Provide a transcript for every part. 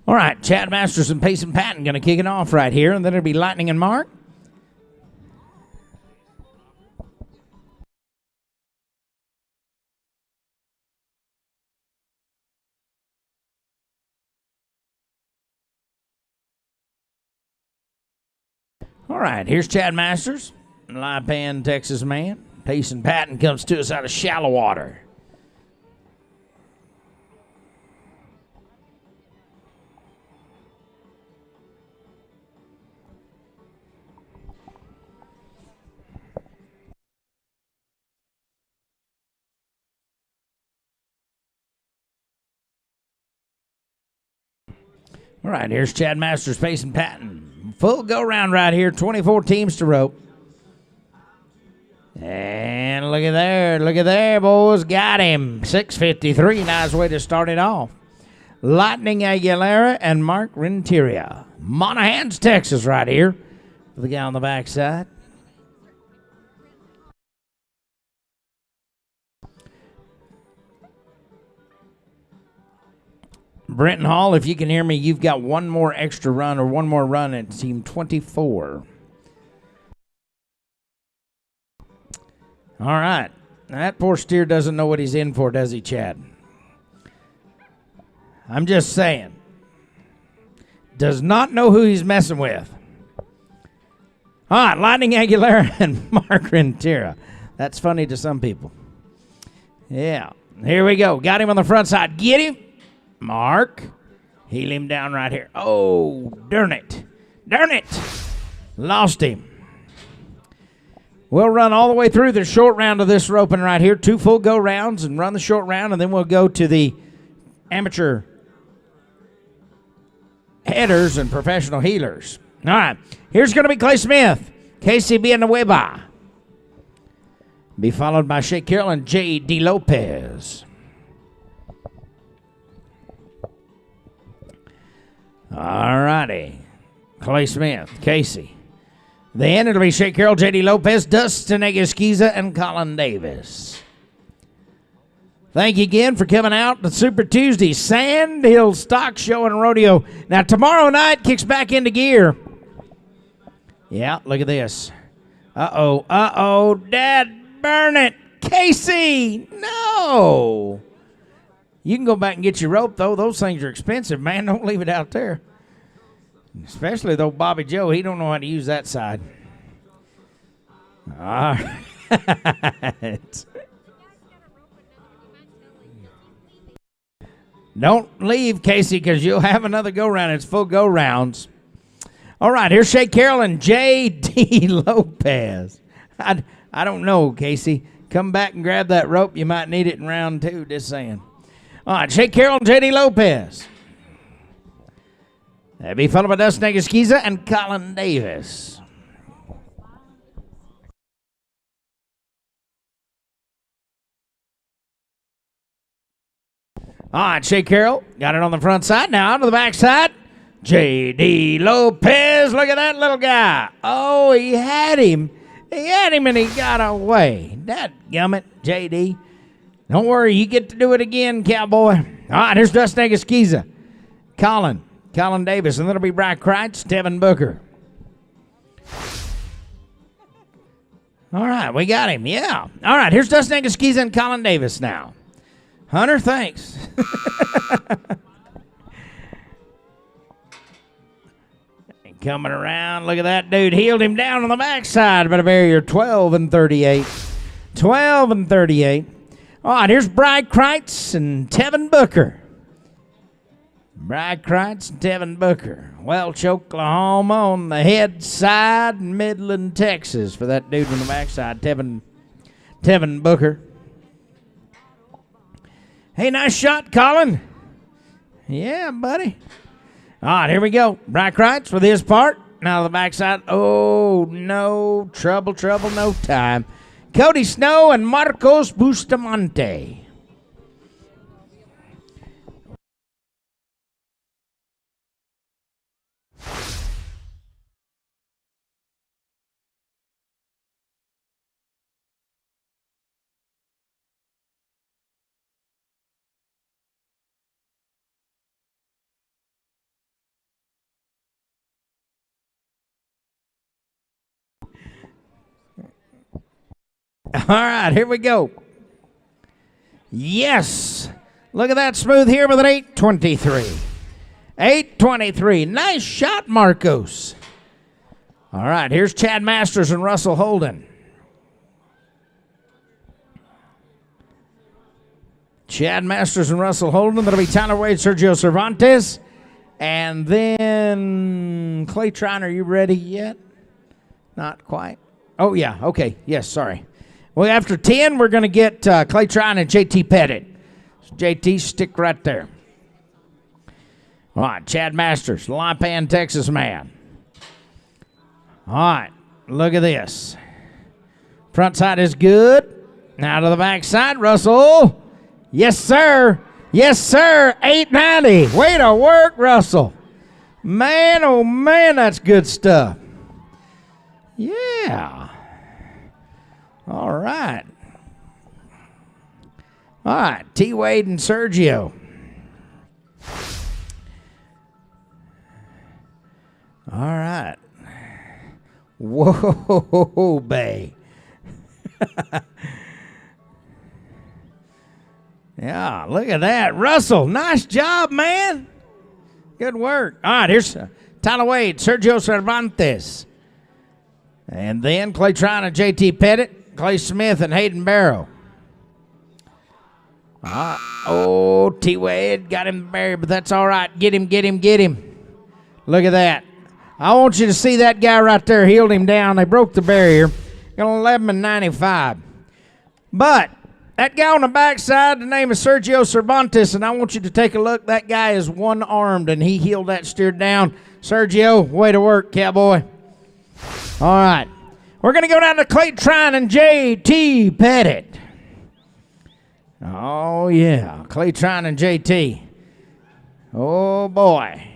All right, Chad Masters and Payson Patton going to kick it off right here, and then it'll be Lightning and Mark. All right, here's Chad Masters, live pan Texas man. Payson Patton comes to us out of shallow water. All right, here's Chad Masters, Payson Patton. Full go-round right here, 24 teams to rope. And look at there, boys. Got him. 6:53, nice way to start it off. Lightning Aguilera and Mark Renteria. Monahans, Texas right here for the guy on the backside. Brenton Hall, if you can hear me, you've got one more extra run or one more run at team 24. All right. That poor steer doesn't know what he's in for, does he, Chad? I'm just saying. Does not know who he's messing with. All right, Lightning Aguilera and Mark Renteria. That's funny to some people. Yeah. Here we go. Got him on the front side. Get him. Mark. Heel him down right here. Oh, darn it. Darn it. Lost him. We'll run all the way through the short round of this roping right here. 2 full go rounds and run the short round, and then we'll go to the amateur headers and professional healers. All right. Here's going to be Clay Smith. KCB and the Weba. Be followed by Shea Carroll and J.D. Lopez. All righty. Clay Smith, Casey. Then it'll be Shea Carroll, J.D. Lopez, Dustin Egaskiza, and Colin Davis. Thank you again for coming out to Super Tuesday, Sandhills Stock Show and Rodeo. Now, tomorrow night kicks back into gear. Yeah, look at this. Uh-oh. Dad, burn it. Casey, no. You can go back and get your rope, though. Those things are expensive, man. Don't leave it out there. Especially, though, Bobby Joe, he don't know how to use that side. All right. Don't leave, Casey, because you'll have another go-round. It's full go-rounds. All right, here's Shea Carroll and J.D. Lopez. I don't know, Casey. Come back and grab that rope. You might need it in round 2, just saying. All right, Shea Carroll and J.D. Lopez. That'll be followed by Dustin Egaskiza and Colin Davis. All right, Shea Carroll got it on the front side. Now to the back side. J.D. Lopez, look at that little guy. Oh, he had him. He had him and he got away. Dadgummit, J.D. Don't worry, you get to do it again, cowboy. All right, here's Dustin Egaskiza. Colin Davis, and then it'll be Bryce Kreitz, Tevin Booker. All right, we got him, yeah. All right, here's Dustin Egaskiza and Colin Davis now. Hunter, thanks. Coming around, look at that dude. Healed him down on the backside, but a barrier 12-38. 12-38. All right, here's Bryce Kreitz and Tevin Booker. Bryce Kreitz and Tevin Booker. Welch, Oklahoma on the head side, Midland, Texas for that dude on the backside, Tevin Booker. Hey, nice shot, Colin. Yeah, buddy. All right, here we go. Bryce Kreitz with his part. Now the backside. Oh, no. Trouble, no time. Cody Snow and Marcos Bustamante. All right, here we go. Yes. Look at that smooth here with an 823. 823. Nice shot, Marcos. All right, here's Chad Masters and Russell Holden. Chad Masters and Russell Holden. That'll be Tyler Wade, Sergio Cervantes. And then Clay Trine, are you ready yet? Not quite. Oh, yeah. Okay. Yes, sorry. Well, after 10, we're going to get Clay Trine and JT Pettit. So JT, stick right there. All right, Chad Masters, Lipan, Texas man. All right, look at this. Front side is good. Now to the back side, Russell. Yes, sir. Yes, sir. 890. Way to work, Russell. Man, oh, man, that's good stuff. Yeah. All right. All right, T. Wade and Sergio. All right. Whoa, Bay. Yeah, look at that. Russell, nice job, man. Good work. All right, here's Tyler Wade, Sergio Cervantes. And then Clay Trine and JT Pettit, Clay Smith and Hayden Barrow. Oh, T. Wade got him buried, but that's all right. Get him, get him, get him. Look at that. I want you to see that guy right there. Heeled him down. They broke the barrier. Got 11.95. But that guy on the backside, the name is Sergio Cervantes, and I want you to take a look. That guy is one-armed, and he heeled that steer down. Sergio, way to work, cowboy. All right. We're going to go down to Clay Trine and J.T. Pettit. Oh, yeah. Clay Trine and J.T. Oh, boy.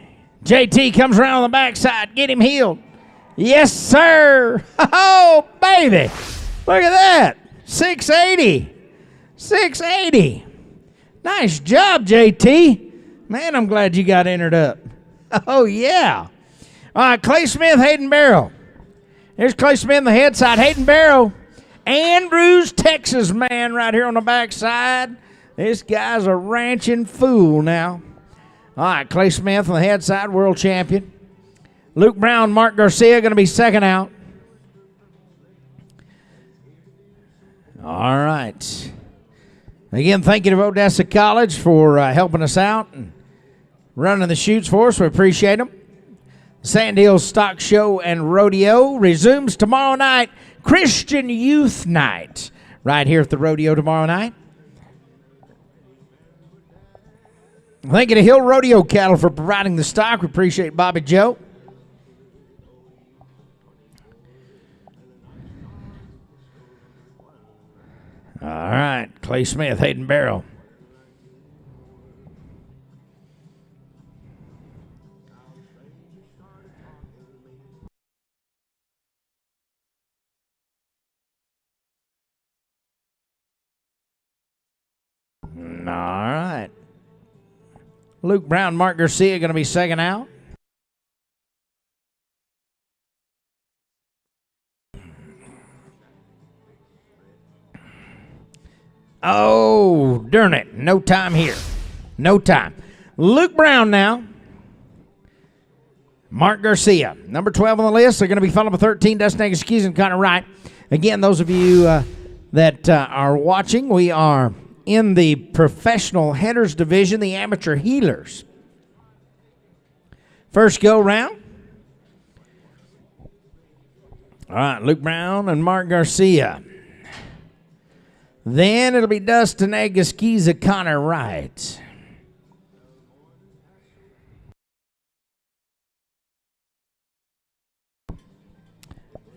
JT comes around on the backside. Get him healed. Yes, sir. Oh, baby. Look at that. 680. 680. Nice job, JT. Man, I'm glad you got entered up. Oh, yeah. All right, Clay Smith, Hayden Barrow. Here's Clay Smith on the head side. Hayden Barrow. Andrews, Texas man right here on the backside. This guy's a ranching fool now. All right, Clay Smith on the head side, world champion. Luke Brown, Mark Garcia going to be second out. All right. Again, thank you to Odessa College for helping us out and running the shoots for us. We appreciate them. Sandhills Stock Show and Rodeo resumes tomorrow night. Christian Youth Night right here at the Rodeo tomorrow night. Thank you to Hill Rodeo Cattle for providing the stock. We appreciate Bobby Joe. All right, Clay Smith, Hayden Barrow. All right. Luke Brown, Mark Garcia going to be second out. Oh, darn it. No time here. No time. Luke Brown now. Mark Garcia. Number 12 on the list. They're going to be followed by 13, Dustin Agaskis and Connor Wright. Again, those of you that are watching, we are in the professional headers division, the amateur healers. First go round. All right, Luke Brown and Mark Garcia. Then it'll be Dustin Agaskiza, Connor Wright.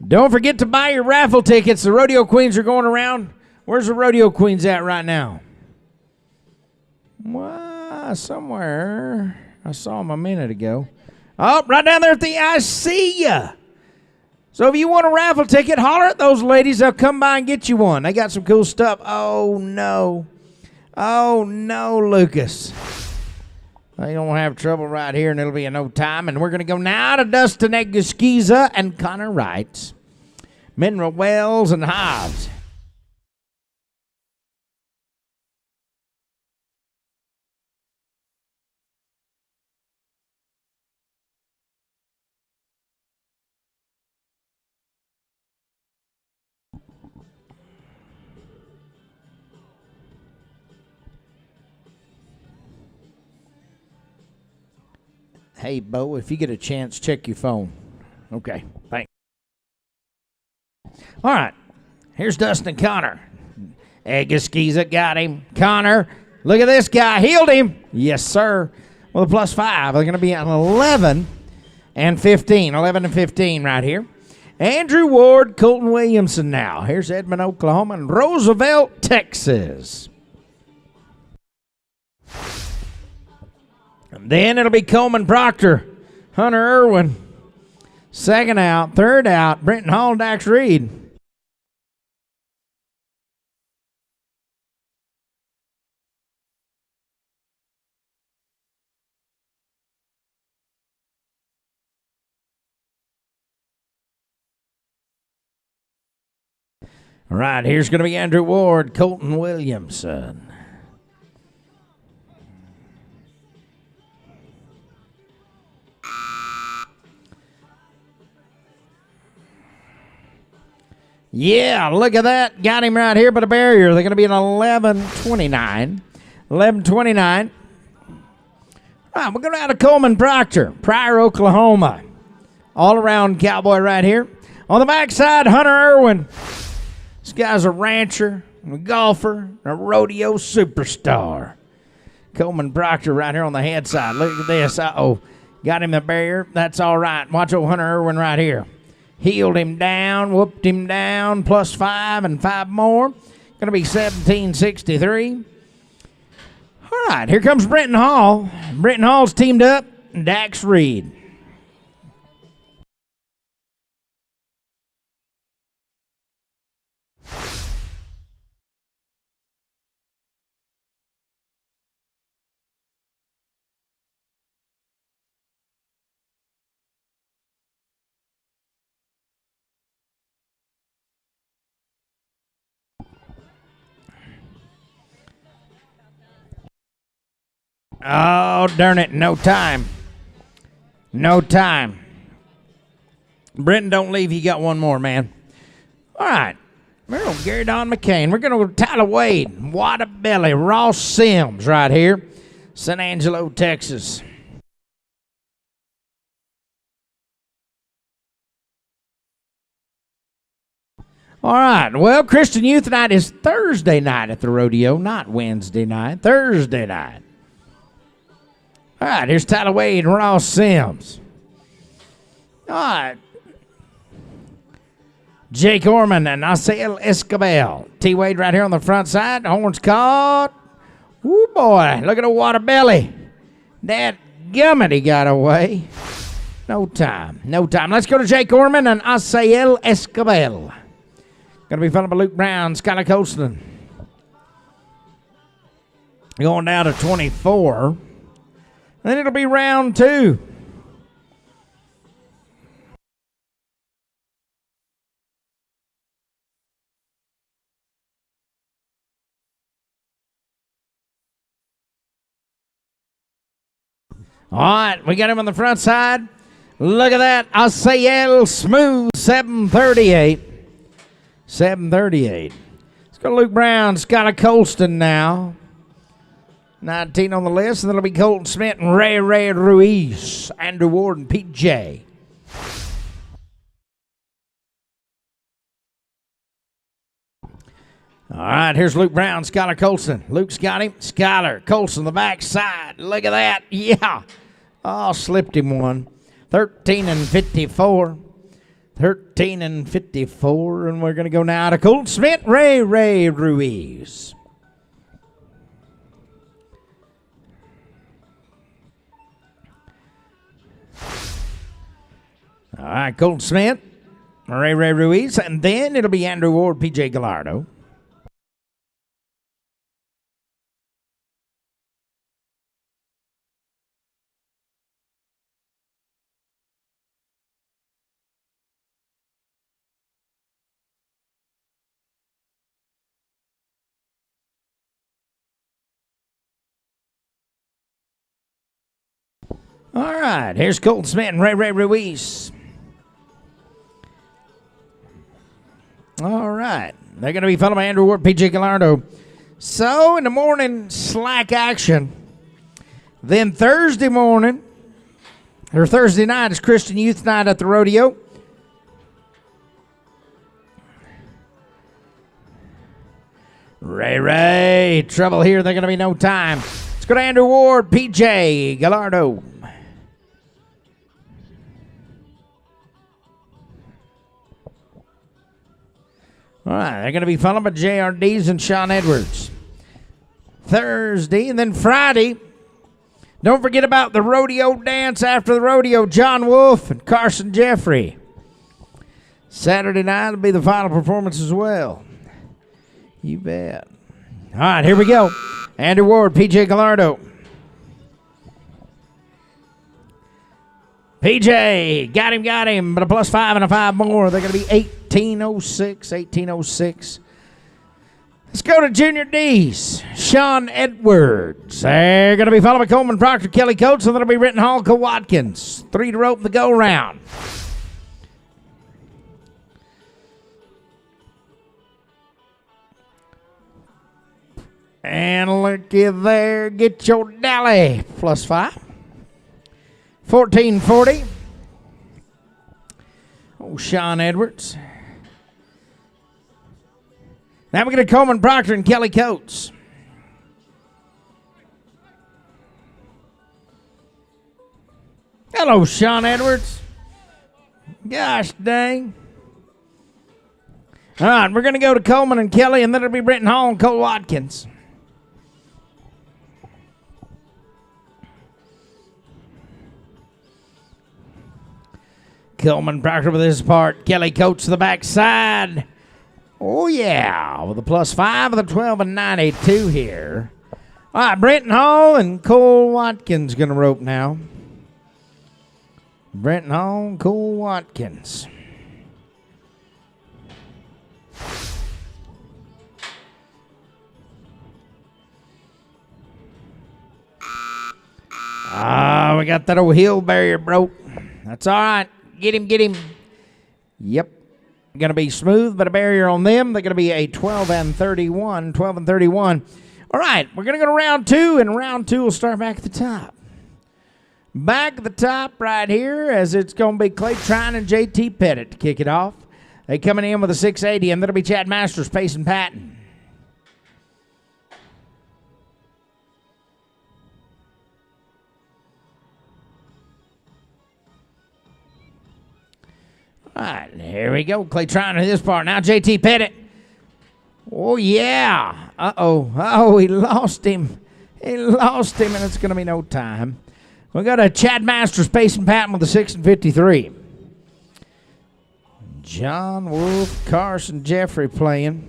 Don't forget to buy your raffle tickets. The Rodeo Queens are going around. Where's the Rodeo Queens at right now? Well, somewhere. I saw them a minute ago. Oh, right down there at the I see ya. So if you want a raffle ticket, holler at those ladies. They'll come by and get you one. They got some cool stuff. Oh, no. Oh, no, Lucas. They don't have trouble right here, and it'll be in no time. And we're going to go now to Dustin Agaskiza and Connor Wright. Mineral Wells and Hobbs. Hey, Bo, if you get a chance, check your phone. Okay, thanks. All right, here's Dustin Connor. Egaskiza got him. Connor, look at this guy. Healed him. Yes, sir. Well, the +5. They're going to be at 11 and 15. 11 and 15 right here. Andrew Ward, Colton Williamson now. Here's Edmond, Oklahoma, and Roosevelt, Texas. And then it'll be Coleman Proctor, Hunter Irwin. Second out, third out, Brenton Hall, Dax Reed. All right, here's going to be Andrew Ward, Colton Williamson. Yeah, look at that. Got him right here by the barrier. They're going to be an 11-29. 11-29. All right, we're going to have a Coleman Proctor, Pryor, Oklahoma. All-around cowboy right here. On the backside, Hunter Irwin. This guy's a rancher, a golfer, a rodeo superstar. Coleman Proctor right here on the head side. Look at this. Uh-oh. Got him the barrier. That's all right. Watch old Hunter Irwin right here. Healed him down, whooped him down, +5 and 5 more. Going to be 17-63. All right, here comes Brenton Hall. Brenton Hall's teamed up, Dax Reed. Oh, darn it. No time. No time. Brenton, don't leave. You got one more, man. All right. We're going to Gary Don McCain. We're going to go Tyler Wade, Waterbelly, Ross Sims right here, San Angelo, Texas. All right. Well, Christian Youth Night is Thursday night at the rodeo, not Wednesday night. Thursday night. All right, here's Tyler Wade and Ross Sims. All right. Jake Orman and Asiel Escabel. T. Wade right here on the front side. Horns caught. Woo, boy. Look at the water belly. That gummit, he got away. No time. No time. Let's go to Jake Orman and Asiel Escabel. Going to be followed by Luke Brown, Skylar Colston. Going down to 24. Then it'll be round 2. All right, we got him on the front side. Look at that. Asiel Smooth, 738. 738. Let's go to Luke Brown, Skylar Colston now. 19 on the list, and then it'll be Colton Smith and Ray Ruiz, Andrew Ward and Pete J. All right, here's Luke Brown, Skylar Colston. Luke's got him. Skylar Colston, the backside. Look at that. Yeah. Oh, slipped him one. 13 and 54. 13 and 54, and we're going to go now to Colton Smith, Ray Ruiz. All right, Colton Smith, Ray Ruiz, and then it'll be Andrew Ward, P.J. Gallardo. All right, here's Colton Smith and Ray Ruiz. All right. They're going to be followed by Andrew Ward, P.J. Gallardo. So, in the morning, slack action. Then Thursday morning, Her Thursday night is Christian Youth Night at the Rodeo. Ray, trouble here. They're going to be no time. Let's go to Andrew Ward, PJ Gallardo. All right, they're going to be followed by JRDs and Sean Edwards. Thursday, and then Friday, don't forget about the rodeo dance after the rodeo, John Wolf and Carson Jeffrey. Saturday night will be the final performance as well. You bet. All right, here we go. Andrew Ward, PJ Gallardo. PJ, got him, but a +5 and a 5 more. They're going to be 1806. Let's go to Junior D's. Sean Edwards. They're going to be followed by Coleman Proctor, Kelly Coates, and that'll be Rittenhall, Co Watkins. 3 to rope the go round. And looky there, get your dally. +5. 1440. Oh, Sean Edwards. Now we're going to Coleman Proctor and Kelly Coates. Hello, Sean Edwards. Gosh dang. All right, we're going to go to Coleman and Kelly, and then it'll be Brenton Hall and Cole Watkins. Coleman Proctor with his part. Kelly Coates to the backside. Oh, yeah, with a +5 with a 12 and 92 here. All right, Brenton Hall and Cole Watkins going to rope now. Brenton Hall and Cole Watkins. We got that old hill barrier broke. That's all right. Get him. Yep. Going to be smooth, but a barrier on them. They're going to be a 12 and 31. All right, we're going to go to round 2, and round 2 will start back at the top. Back at the top right here, as it's going to be Clay Trine and JT Pettit to kick it off. They coming in with a 680, and that'll be Chad Masters, Pace and Patton. All right, here we go. Clay Trine to this part. Now JT Pettit. Oh, yeah. Uh-oh, he lost him. And it's going to be no time. We got a Chad Masters, Pace and Patton with a 6 and 53. John Wolf, Carson Jeffrey playing.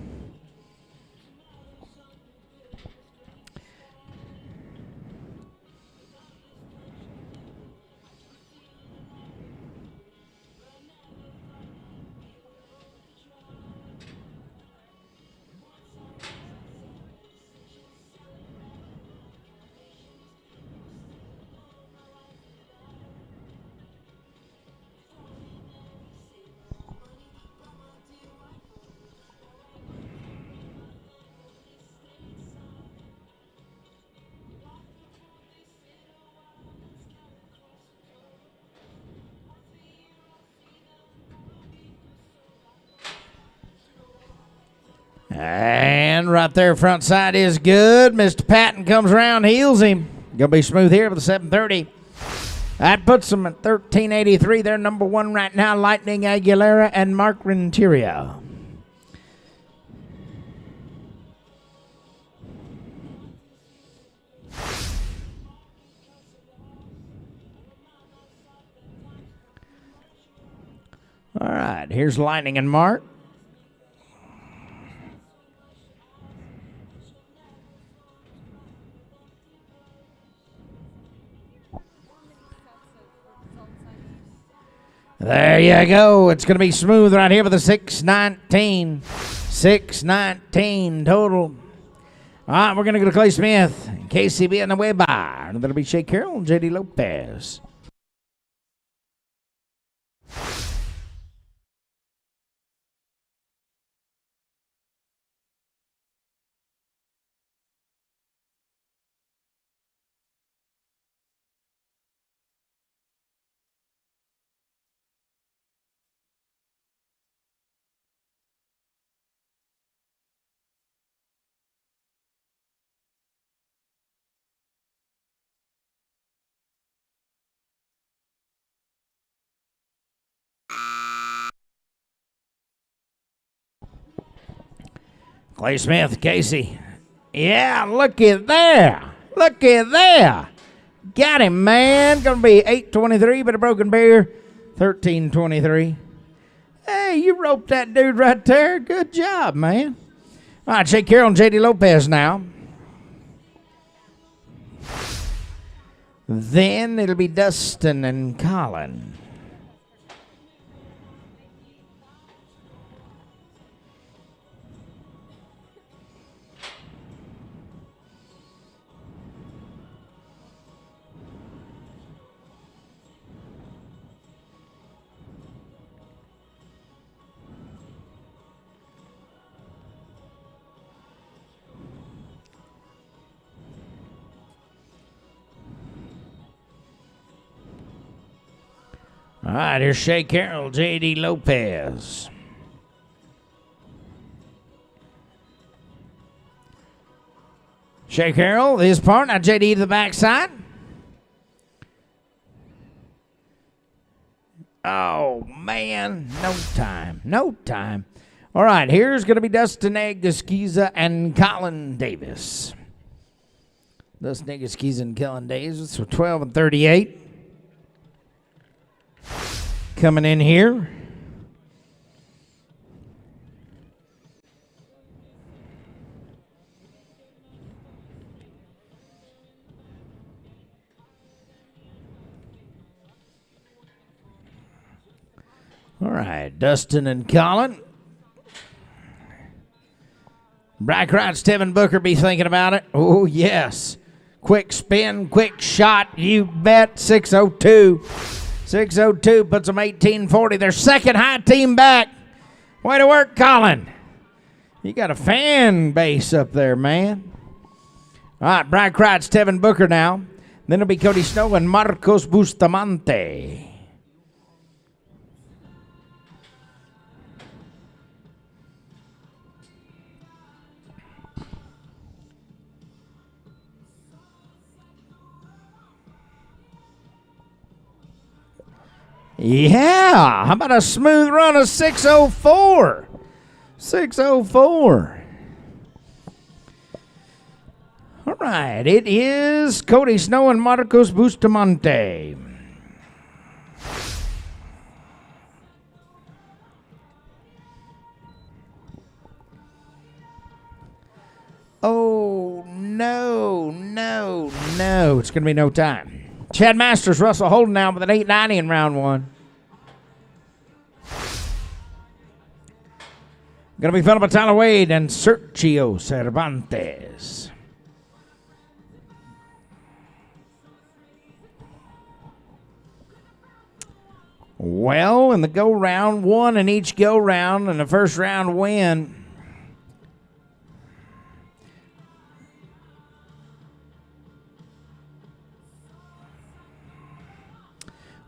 And right there, front side is good. Mr. Patton comes around, heels him. Gonna be smooth here with a 730. That puts them at 1383. They're number 1 right now. Lightning Aguilera and Mark Renteria. All right, here's Lightning and Mark. There you go. It's going to be smooth right here with a 619. 619 total. All right, we're going to go to Clay Smith. KCB on the way by. And that'll be Shea Carroll and JD Lopez. Clay Smith, Casey. Yeah, look at there. Look at there. Got him, man. Going to be 8:23, but a broken barrier, 13:23. Hey, you roped that dude right there. Good job, man. All right, Shea Carroll and J.D. Lopez now. Then it'll be Dustin and Colin. All right, here's Shea Carroll, J.D. Lopez. Shea Carroll, his partner, J.D. to the backside. Oh, man, no time, no time. All right, here's going to be Dustin Egaskiza and Colin Davis. Dustin Egaskiza and Colin Davis for 12 and 38. Coming in here. All right, Dustin and Colin. Brack Ride, Steven Booker be thinking about it. Oh, yes. Quick spin, quick shot, you bet. 602. 602 puts them 1840. Their second high team back. Way to work, Colin. You got a fan base up there, man. All right, Brack Ride, Steven Booker now. Then it'll be Cody Snow and Marcos Bustamante. Yeah, how about a smooth run of 604? 604. All right, it is Cody Snow and Marcos Bustamante. Oh, no, no, no. It's going to be no time. Chad Masters, Russell Holden now with an 890 in round one. Going to be followed by Tyler Wade and Sergio Cervantes. Well, in the go-round, one in each go-round, and the first round win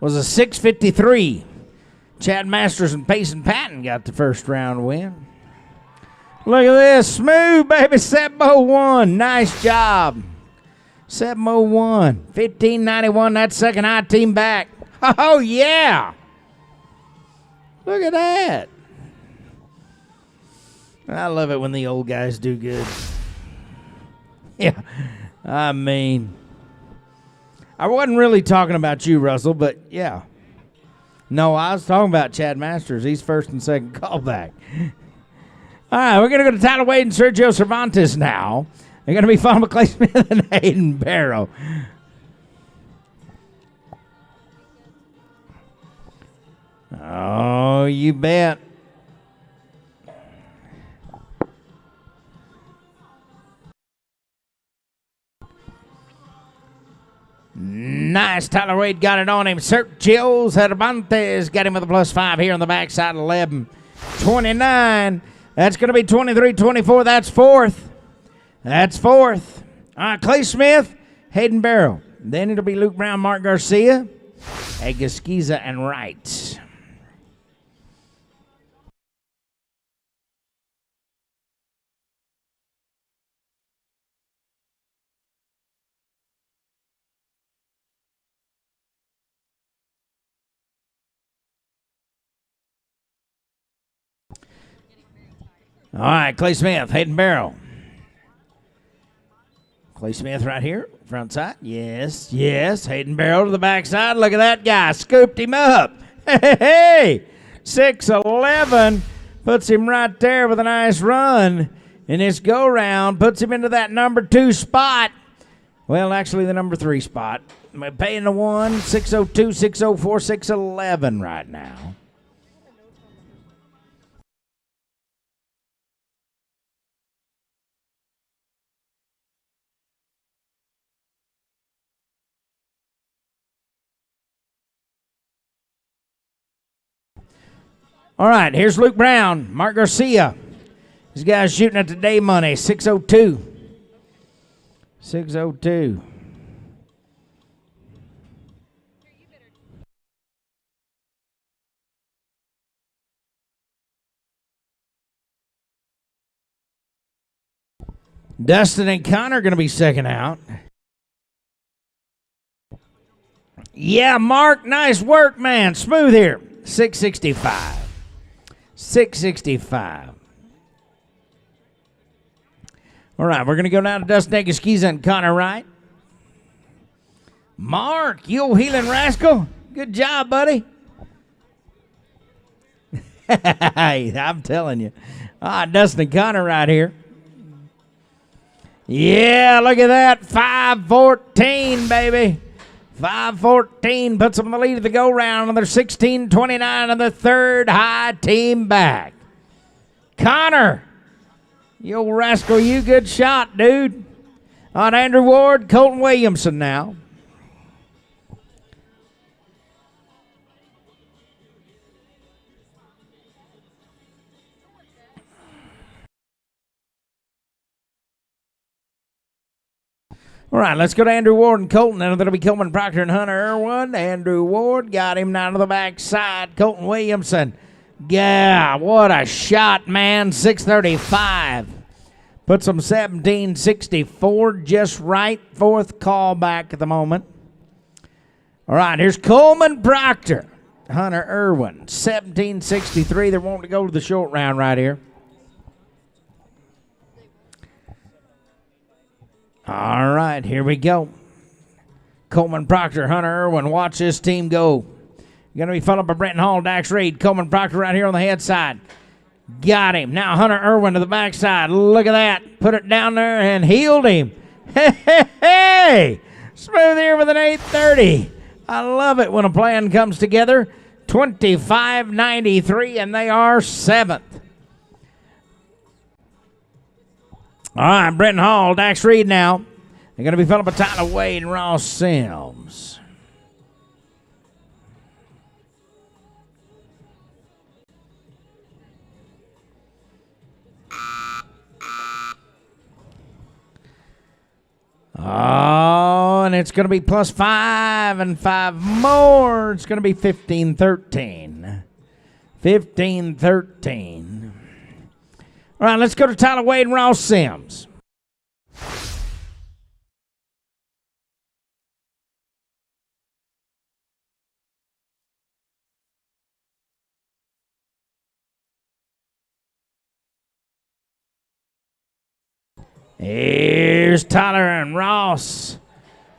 was a 653. Chad Masters and Payson Patton got the first round win. Look at this. Smooth, baby. Sebo won. Nice job. Sebo won. 1591. That second high team back. Oh, yeah. Look at that. I love it when the old guys do good. Yeah. I mean, I wasn't really talking about you, Russell, but yeah. No, I was talking about Chad Masters. He's first and second callback. All right, we're going to go to Tyler Wade and Sergio Cervantes now. They're going to be followed by Clay Smith and Hayden Barrow. Oh, you bet. Nice. Tyler Wade got it on him. Sergio Cervantes got him with a +5 here on the backside. 11-29. That's going to be 23-24. That's fourth. That's fourth. All right, Clay Smith, Hayden Barrow. Then it'll be Luke Brown, Mark Garcia, Egaskiza, and Wright. All right, Clay Smith, Hayden Barrow. Clay Smith right here, front side. Yes, yes. Hayden Barrow to the backside. Look at that guy. Scooped him up. Hey, 6'11", puts him right there with a nice run. In his go-round, puts him into that number 2 spot. Well, actually the number 3 spot. Paying the 1, 602, 604, 611 right now. All right, here's Luke Brown, Mark Garcia. These guys shooting at the day money, 602. 602. Dustin and Connor going to be second out. Yeah, Mark, nice work, man. Smooth here. 665. 665. All right, we're going to go down to Dustin Egeskiza and Connor Wright. Mark, you old healing rascal. Good job, buddy. I'm telling you. Dustin and Connor right here. Yeah, look at that. 5:14, baby. 5:14 puts them in the lead of the go-round. Another 16:29 on the third high team back. Connor, you old rascal, you good shot, dude. On Andrew Ward, Colton Williamson now. All right, let's go to Andrew Ward and Colton. And that'll be Coleman Proctor and Hunter Irwin. Andrew Ward got him down to the backside. Colton Williamson. Yeah, what a shot, man. 635. Puts them 1764 just right. Fourth call back at the moment. All right, here's Coleman Proctor. Hunter Irwin. 1763. They're wanting to go to the short round right here. All right, here we go. Coleman Proctor, Hunter Irwin. Watch this team go. Going to be followed by Brenton Hall, Dax Reed. Coleman Proctor right here on the head side. Got him. Now Hunter Irwin to the backside. Look at that. Put it down there and healed him. Hey! Smooth here with an 830. I love it when a plan comes together. 25.93, and they are 7th. All right, Brenton Hall, Dax Reed now. They're going to be followed by Tyler Wade and Ross Sims. Oh, and it's going to be +5 and 5 more. It's going to be 15-13. 15-13. All right, let's go to Tyler Wade and Ross Sims. Here's Tyler and Ross.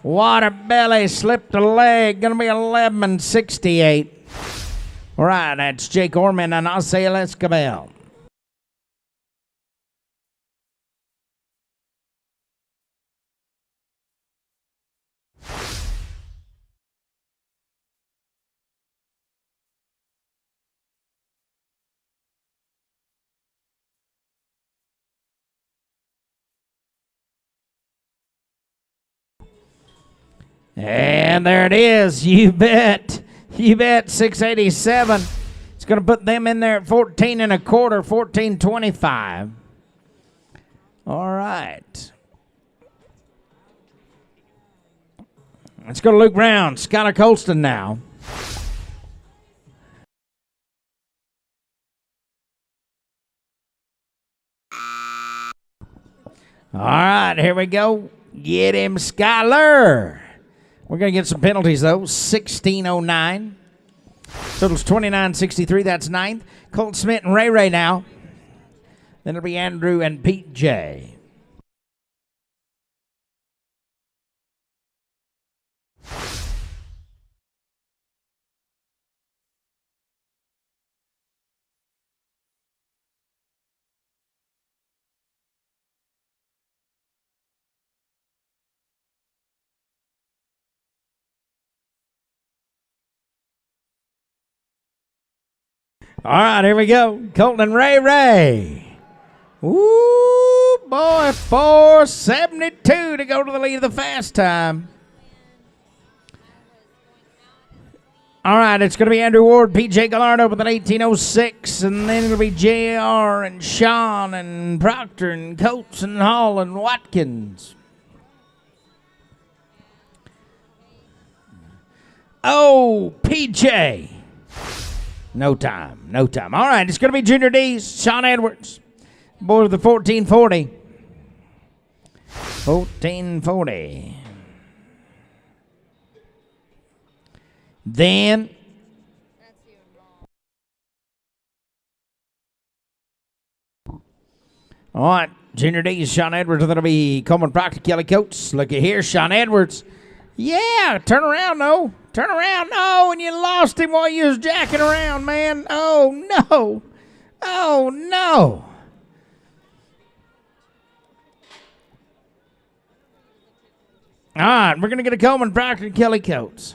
Waterbelly slipped a leg. Going to be 11-68. All right, that's Jake Orman and Osceola Escabel. And there it is. You bet. You bet. 687. It's going to put them in there at 14 and a quarter, 14.25. All right. Let's go to Luke Brown, Skylar Colston now. All right, here we go. Get him, Skylar. We're going to get some penalties, though. 16:09. Totals 29.63. That's 9th. Colton Smith and Ray now. Then it'll be Andrew and Pete J. All right, here we go. Colton and Ray. Woo, boy, 4:72 to go to the lead of the fast time. All right, it's going to be Andrew Ward, P.J. Gallardo with an 18:06, and then it'll be J.R. and Sean and Proctor and Coates and Hall and Watkins. Oh, P.J. No time. All right, it's going to be Junior D's, Sean Edwards, boy with the 1440. 1440. Then all right, Junior D's, Sean Edwards. That'll be Coleman Proctor, Kelly Coates. Looky here, Sean Edwards. Yeah, turn around, no. Turn around, no, and you lost him while you was jacking around, man. Oh, no. Oh, no. All right, we're going to get a Coleman Proctor and Kelly Coates.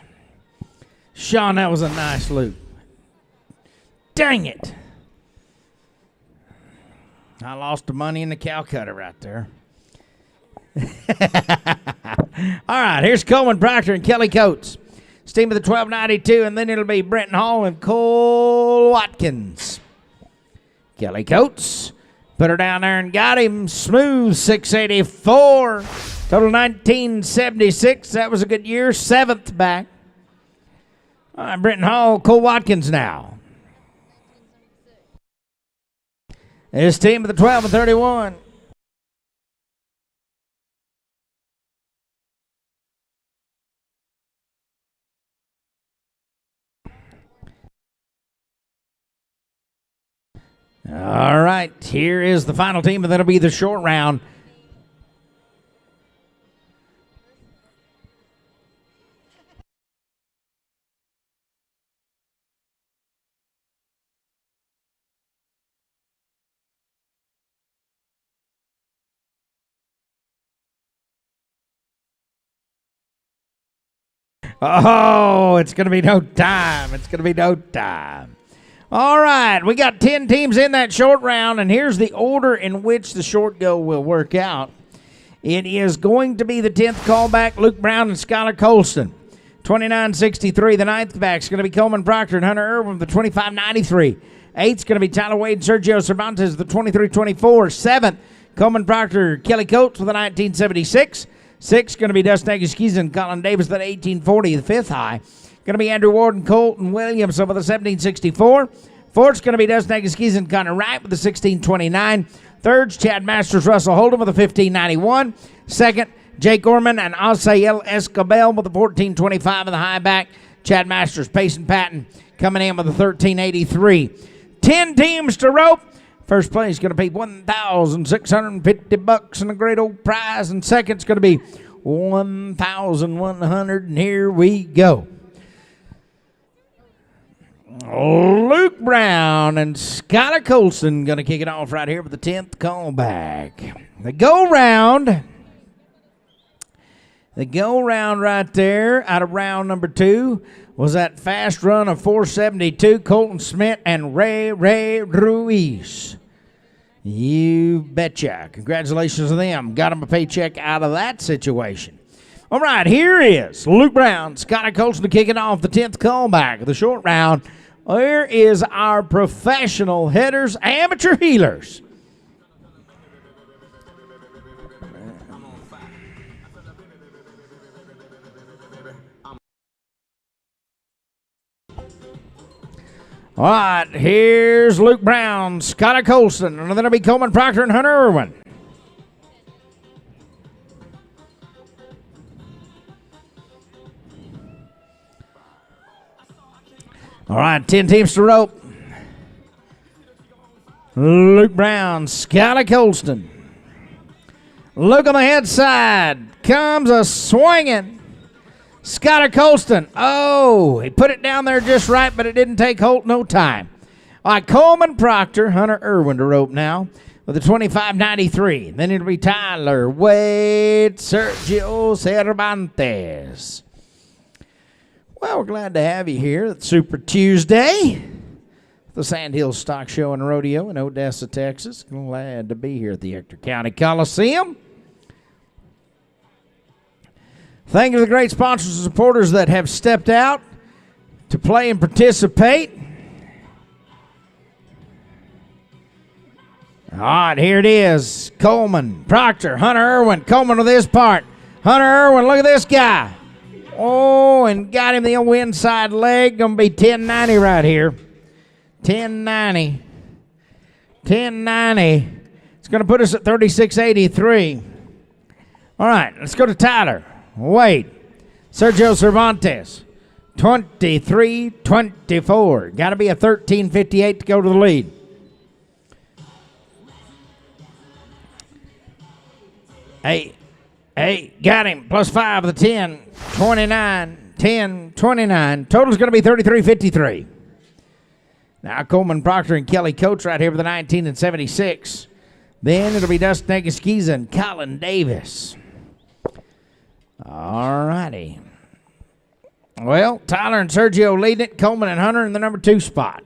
Sean, that was a nice loop. Dang it. I lost the money in the cow cutter right there. All right, here's Coleman Proctor and Kelly Coates. Steam of the 1292, and then it'll be Brenton Hall and Cole Watkins. Kelly Coates put her down there and got him. Smooth 684. Total 1976. That was a good year. 7th back. All right, Brenton Hall, Cole Watkins now. This team of the 12 and 31. All right, here is the final team, and that'll be the short round. Oh, it's going to be no time. It's going to be no time. All right, we got 10 teams in that short round, and here's the order in which the short go will work out. It is going to be the 10th callback, Luke Brown and Skylar Colston. 29.63, the 9th back is going to be Coleman Proctor and Hunter Irwin, the 25.93. 8th's going to be Tyler Wade and Sergio Cervantes, the 23.24. 7th, Coleman Proctor, Kelly Coates with a 19.76. 6th going to be Dustin Aguskis and Colin Davis with an 18.40, the 5th high. Going to be Andrew Ward and Colton Williams with a 17.64. 4th's going to be Dustin Aguskis and Connor Wright with a 16.29. 3rd's Chad Masters, Russell Holden with a 15.91. 2nd, Jake Orman and Asael Escobel with a 14.25 in the high back. Chad Masters, Payson Patton coming in with a 13.83. 10 teams to rope. First place is going to be $1,650 and a great old prize. And second's going to be $1,100. And here we go. Luke Brown and Skylar Colson going to kick it off right here with the 10th callback. The go round right there out of round number 2 was that fast run of 472, Colton Smith and Ray Ruiz. You betcha. Congratulations to them. Got them a paycheck out of that situation. All right, here is Luke Brown, Skylar Colson to kick it off the 10th callback of the short round. Here is our professional headers, amateur healers. All right, here's Luke Brown, Skylar Colson, and then it'll be Coleman Proctor and Hunter Irwin. All right, 10 teams to rope. Luke Brown, Scotty Colston. Look on the head side. Comes a swinging Scotty Colston. Oh, he put it down there just right, but it didn't take Holt no time. All right, Coleman Proctor, Hunter Irwin to rope now with the 25.93. Then it'll be Tyler Wade, Sergio Cervantes. Well, we're glad to have you here at Super Tuesday, the Sandhills Stock Show and Rodeo in Odessa, Texas. Glad to be here at the Ector County Coliseum. Thank you to the great sponsors and supporters that have stepped out to play and participate. All right, here it is. Coleman, Proctor, Hunter Irwin. Coleman with his part. Hunter Irwin, look at this guy. Oh, and got him the inside leg. Going to be 10.90 right here. 10.90. 10.90. It's going to put us at 36.83. All right, let's go to Tyler Wade. Sergio Cervantes. 23.24. Got to be a 13.58 to go to the lead. Hey, got him. Plus 5 of the 10. 29, 10, 29. Total's going to be 33.53. Now Coleman Proctor and Kelly Coates right here with the 19 and 76. Then it'll be Dustin Egaskiza and Colin Davis. All righty. Well, Tyler and Sergio leading it. Coleman and Hunter in the number 2 spot.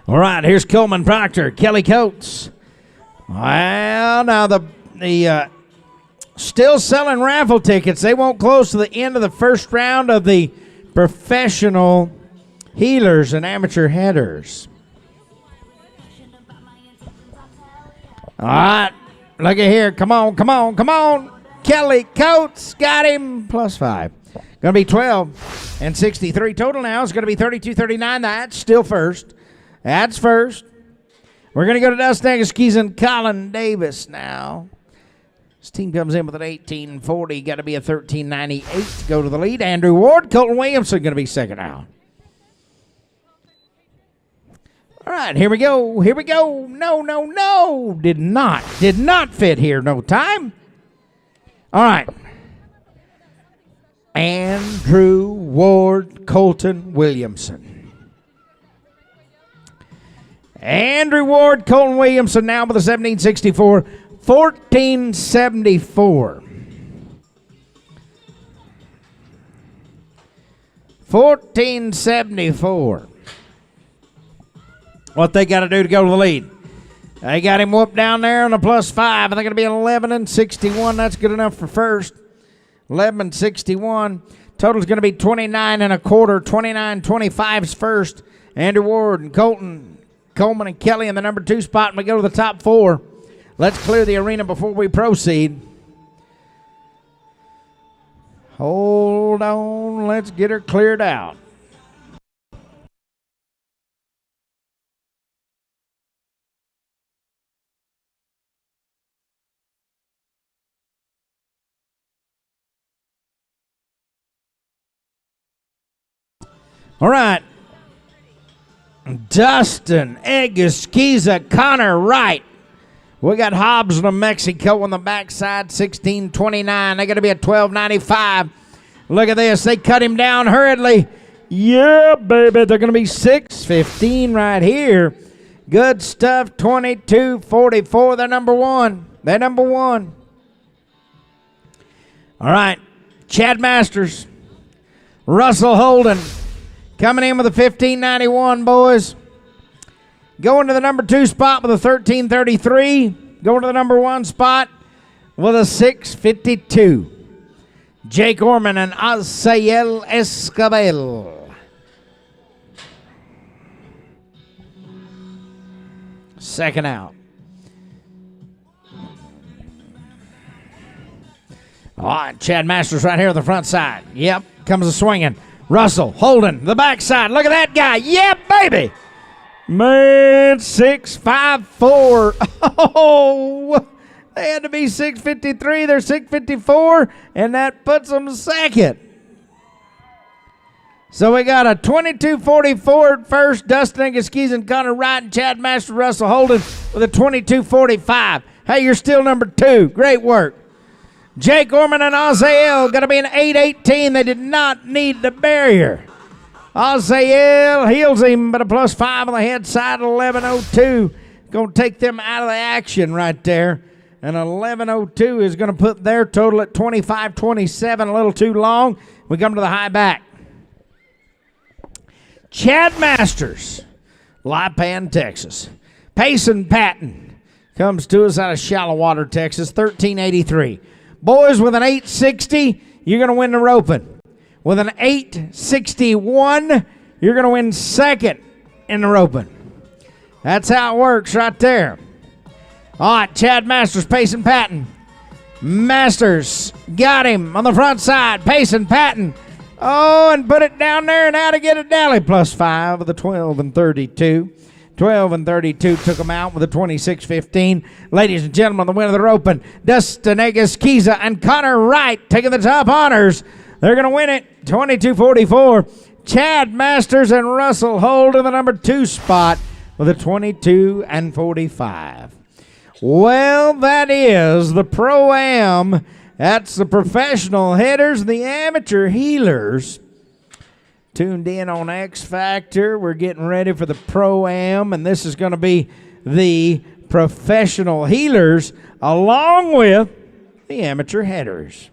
All right, here's Coleman Proctor, Kelly Coates. Well, now the still selling raffle tickets. They won't close to the end of the first round of the professional heelers and amateur headers. All right, look at here. Come on, come on, come on. Kelly Coates got him. Plus 5. Going to be 12 and 63. Total now is going to be 32.39. That's still first. That's first. We're going to go to Dustin Egaskiza and Colin Davis now. This team comes in with an 18.40. Got to be a 13.98 to go to the lead. Andrew Ward, Colton Williamson going to be second out. All right, here we go. Here we go. No, no, no. Did not fit here. No time. All right. Andrew Ward, Colton Williamson. Andrew Ward, Colton Williamson now with a 17.64, 14.74. 14.74. What they got to do to go to the lead? They got him whooped down there on a plus 5. I think it'll be an 11 and 61. That's good enough for first. 11 and 61. Total's going to be 29 and a quarter. 29.25's first. Andrew Ward and Colton, Coleman and Kelly in the number 2 spot, and we go to the top 4. Let's clear the arena before we proceed. Hold on. Let's get her cleared out. All right. Dustin Egaskiza, Connor Wright. We got Hobbs of Mexico on the backside, 16.29. They're going to be at 12.95. Look at this. They cut him down hurriedly. Yeah, baby. They're going to be 6.15 right here. Good stuff, 22.44. They're number 1. They're number 1. All right. Chad Masters. Russell Holden. Coming in with a 15.91, boys. Going to the number 2 spot with a 13.33. Going to the number 1 spot with a 6.52. Jake Orman and Asael Escabel. Second out. All right, Chad Masters right here on the front side. Yep, comes a swinging. Russell holding the backside. Look at that guy. Yeah, baby. Man, 6.54. Oh, they had to be 6.53. They're 6.54, and that puts them second. So we got a 22.44 at first. Dustin Engelskis and Connor Wright and Chad Master Russell Holden with a 22.45. Hey, you're still number 2. Great work. Jake Orman and Ozael going to be an 8.18. They did not need the barrier. Ozael heals him, but a +5 on the head side, 11.02. Going to take them out of the action right there. And 11.02 is going to put their total at 25.27, a little too long. We come to the high back. Chad Masters, Lipan, Texas. Payson Patton comes to us out of Shallow Water, Texas, 13.83. Boys, with an 8.60, you're going to win the roping. With an 8.61, you're going to win second in the roping. That's how it works right there. All right, Chad Masters, Payson Patton. Masters got him on the front side. Payson Patton. Oh, and put it down there and how to get it down. +5 with a 12.32. 12.32 took him out with a 26.15. Ladies and gentlemen, the winner of the roping, Dustin Engelskis and Connor Wright taking the top honors. They're going to win it, 22.44. Chad Masters and Russell Holt in the number 2 spot with a 22.45. Well, that is the Pro-Am. That's the professional headers and the amateur healers. Tuned in on X Factor. We're getting ready for the Pro-Am, and this is going to be the professional healers along with the amateur headers.